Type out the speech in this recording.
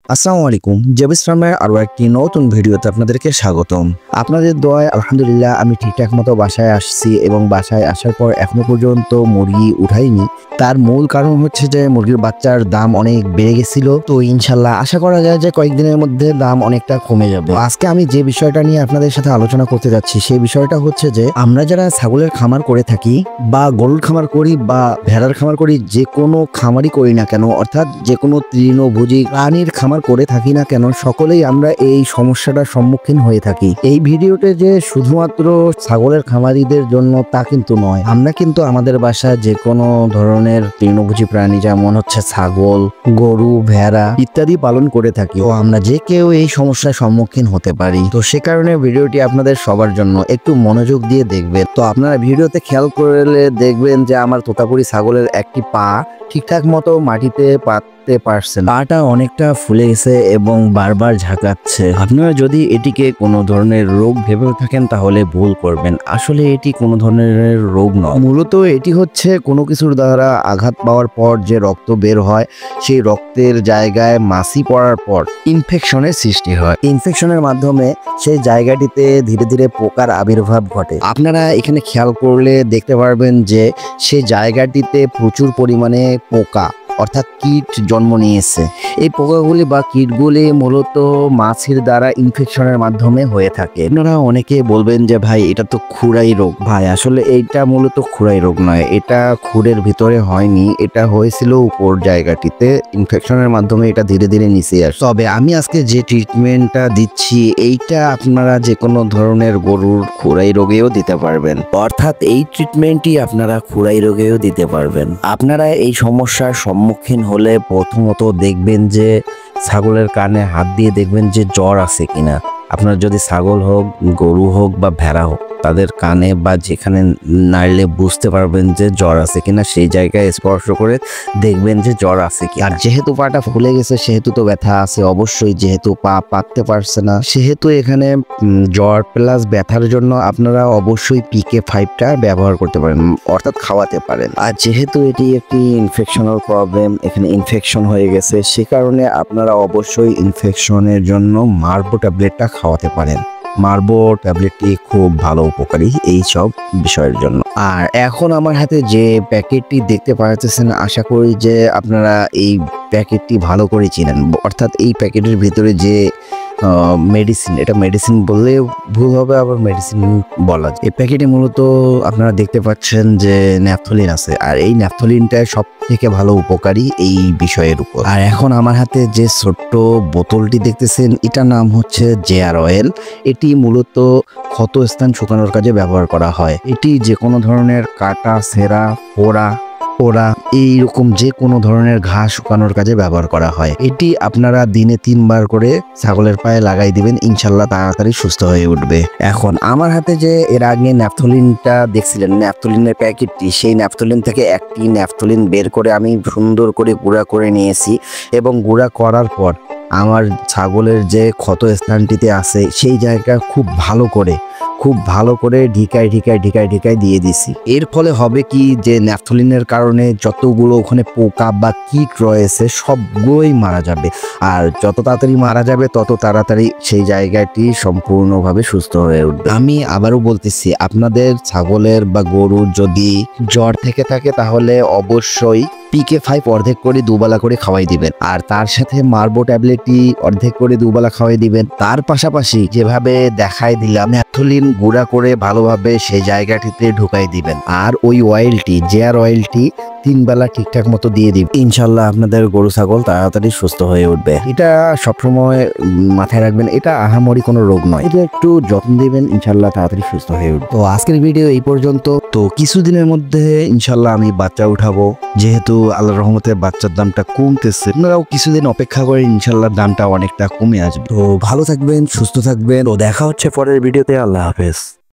আসসালামু আলাইকুম। জেবিস ফার্মের আরও একটি নতুন ভিডিওতে আপনাদেরকে স্বাগতম। আপনাদের দোয়ায় আলহামদুলিল্লাহ আমি ঠিকঠাক মতো বাসায় আসছি এবং বাসায় আসার পর এখনো পর্যন্ত মুরগি উঠাইনি। তার মূল কারণ হচ্ছে যে মুরগির বাচ্চার দাম অনেক বেড়ে গেছিল। তো ইনশাল্লাহ আশা করা যায় যে কয়েকদিনের মধ্যে দাম অনেকটা কমে যাবে। আজকে আমি যে বিষয়টা নিয়ে আপনাদের সাথে আলোচনা করতে যাচ্ছি সেই বিষয়টা হচ্ছে যে আমরা যারা ছাগলের খামার করে থাকি বা গরুর খামার করি বা ভেড়ার খামার করি, যে কোনো খামারই করি না কেন, অর্থাৎ যে কোনো তৃণভোজী প্রাণীর খামার করে থাকি না কেন, সকলেই আমরা এই সমস্যাটার সম্মুখীন হয়ে থাকি। এই ভিডিওতে যে শুধুমাত্র ছাগলের খামারিদের জন্য তা কিন্তু নয়। আমরা কিন্তু আমাদের বাসায় যে কোনো ধরনের তৃণভোজী প্রাণী যেমন হচ্ছে ছাগল, গরু, ভেড়া ইত্যাদি পালন করে থাকি। ও আমরা যে কেউ এই সমস্যার সম্মুখীন হতে পারি। তো সে কারণে ভিডিওটি আপনাদের সবার জন্য একটু মনোযোগ দিয়ে দেখবেন। তো আপনারা ভিডিওতে খেয়াল করলে দেখবেন যে আমার তোতাপুরি ছাগলের একটি পা ঠিকঠাক মতো মাটিতে পাততে পারছে না। পাটা অনেকটা ফুলে গেছে এবং বারবার ঝাঁকাচ্ছে। আপনারা যদি এটিকে কোনো ধরনের রোগ ভেবে থাকেন তাহলে ভুল করবেন। আসলে এটি কোনো ধরনের রোগ নয়। মূলত এটি হচ্ছে কোনো কিছুর দ্বারা আঘাত পাওয়ার পর যে রক্ত বের হয়, সেই রক্তের জায়গায় মাছি পড়ার পর ইনফেকশনের সৃষ্টি হয়। ইনফেকশনের মাধ্যমে সেই জায়গাটিতে ধীরে ধীরে পোকার আবির্ভাব ঘটে। আপনারা এখানে খেয়াল করলে দেখতে পারবেন যে সেই জায়গাটিতে প্রচুর পরিমাণে পোকা অর্থাৎ কীট জন্ম নিয়েছে। এই পোকাগুলি বা কীটগুলি মূলত মাছির দ্বারা ইনফেকশনের মাধ্যমে হয়ে থাকে। আপনারা অনেকে বলবেন যে ভাই এটা তো খুরাই রোগ। ভাই আসলে এইটা মূলত খুরাই রোগ নয়, এটা খুরের ভিতরে হয়নি, এটা হয়েছিল উপর জায়গাটিতে। ইনফেকশনের মাধ্যমে এটা ধীরে ধীরে নিচে আসে। তবে আমি আজকে যে ট্রিটমেন্টটা দিচ্ছি এইটা আপনারা যে কোনো ধরনের গরুর খুরাই রোগেও দিতে পারবেন, অর্থাৎ এই ট্রিটমেন্টই আপনারা খুরাই রোগেও দিতে পারবেন। আপনারা এই সমস্যার সম্মুখীন হলে প্রথমত দেখবেন যে ছাগলের কানে হাত দিয়ে দেখবেন যে জ্বর আছে কিনা। আপনার যদি ছাগল হোক, গরু হোক বা ভেড়া হোক, তাদের কানে বা যেখানে নাড়লে বুঝতে পারবেন যে জ্বর আছে কিনা। সেই জায়গায় স্পর্শ করে দেখবেন যে জ্বর আছে কি। আর যেহেতু পাটা ফুলে গেছে সেহেতু তো ব্যথা আছে অবশ্যই, যেহেতু পা পাততে পারছে না সেহেতু এখানে জ্বর প্লাস ব্যথার জন্য আপনারা অবশ্যই PK5টা ব্যবহার করতে পারেন, অর্থাৎ খাওয়াতে পারেন। আর যেহেতু এটি একটি ইনফেকশনাল প্রবলেম, এখানে ইনফেকশন হয়ে গেছে, সে কারণে আপনারা অবশ্যই ইনফেকশনের জন্য মার্বো ট্যাবলেটটা খাওয়াতে পারেন। মার্বো ট্যাবলেটটি খুব ভালো উপকারী এই সব বিষয়ের জন্য। আর এখন আমার হাতে যে প্যাকেটটি দেখতে পাচ্ছেন, আশা করি যে আপনারা এই প্যাকেটটি ভালো করে চিনেন। অর্থাৎ এই প্যাকেটের ভিতরে যে মেডিসিন, এটা মেডিসিন বললে ভুল হবে, আবার মেডিসিন বলা যায়। এই প্যাকেটে মূলত আপনারা দেখতে পাচ্ছেন যে ন্যাপথলিন আছে, আর এই ন্যাপথলিনটা সব থেকে ভালো উপকারী এই বিষয়ের উপর। আর এখন আমার হাতে যে ছোট্ট বোতলটি দেখতেছেন এটার নাম হচ্ছে জেয়ার অয়েল। এটি মূলত ক্ষত স্থান শুকানোর কাজে ব্যবহার করা হয়। এটি যে কোনো ধরনের কাটা, ছেঁড়া, পোড়া এইরকম যে কোনো ধরনের ঘা শুকানোর কাজে ব্যবহার করা হয়। এটি আপনারা দিনে 3 বার করে ছাগলের পায়ে লাগাই দিবেন, ইনশাল্লাহ তাড়াতাড়ি সুস্থ হয়ে উঠবে। এখন আমার হাতে যে এর আগে ন্যাপথলিনটা দেখছিলেন, ন্যাপথলিনের প্যাকেটটি, সেই ন্যাপথলিন থেকে একটি ন্যাপথলিন বের করে আমি সুন্দর করে গুঁড়া করে নিয়েছি এবং গুঁড়া করার পর আমার ছাগলের যে ক্ষত স্থানটিতে আছে সেই জায়গা খুব ভালো করে ঢিকায় দিয়ে দিছি। এর ফলে হবে কি যে ন্যাপথলিনের কারণে যতগুলো ওখানে পোকা বা কীট রয়েছে সবগুলোই মারা যাবে। আর যত তাড়াতাড়ি মারা যাবে তত তাড়াতাড়ি সেই জায়গাটি সম্পূর্ণভাবে সুস্থ হয়ে উঠবে। আমি আবারও বলতেছি, আপনাদের ছাগলের বা গরুর যদি জ্বর থেকে থাকে তাহলে অবশ্যই PK5 অর্ধেক করে 2 বেলা করে খাওয়াই দিবেন। আর তার সাথে মার্বো ট্যাবলেটটি অর্ধেক করে 2 বেলা খাওয়াই দিবেন। তার পাশাপাশি যেভাবে দেখাই দিলাম ন্যাপথলিন গুঁড়া করে ভালোভাবে সেই জায়গাটিতে ঢুকাই দিবেন। আর ওই অয়েলটি, জেয়ার অয়েলটি 3 বেলা ঠিকঠাক মতো দিয়ে দিবেন। ইনশাল্লাহ আপনাদের গরু ছাগল তাড়াতাড়ি সুস্থ হয়ে উঠবে। এটা সবসময় মাথায় রাখবেন, এটা আহামরি কোনো রোগ নয়, এটা একটু যত্ন দিবেন, ইনশাল্লাহ তাড়াতাড়ি সুস্থ হয়ে উঠবে। তো আজকের ভিডিও এই পর্যন্ত। তো কিছুদিনের মধ্যে ইনশাল্লাহ আমি বাচ্চা উঠাবো, যেহেতু আল্লাহর রহমতে বাচ্চার দামটা কমতেছে। আপনারাও কিছুদিন অপেক্ষা করে, ইনশাল্লাহ দামটা অনেকটা কমে আসবে। তো ভালো থাকবেন, সুস্থ থাকবেন। ও দেখা হচ্ছে পরের ভিডিওতে। আল্লাহ হাফেজ।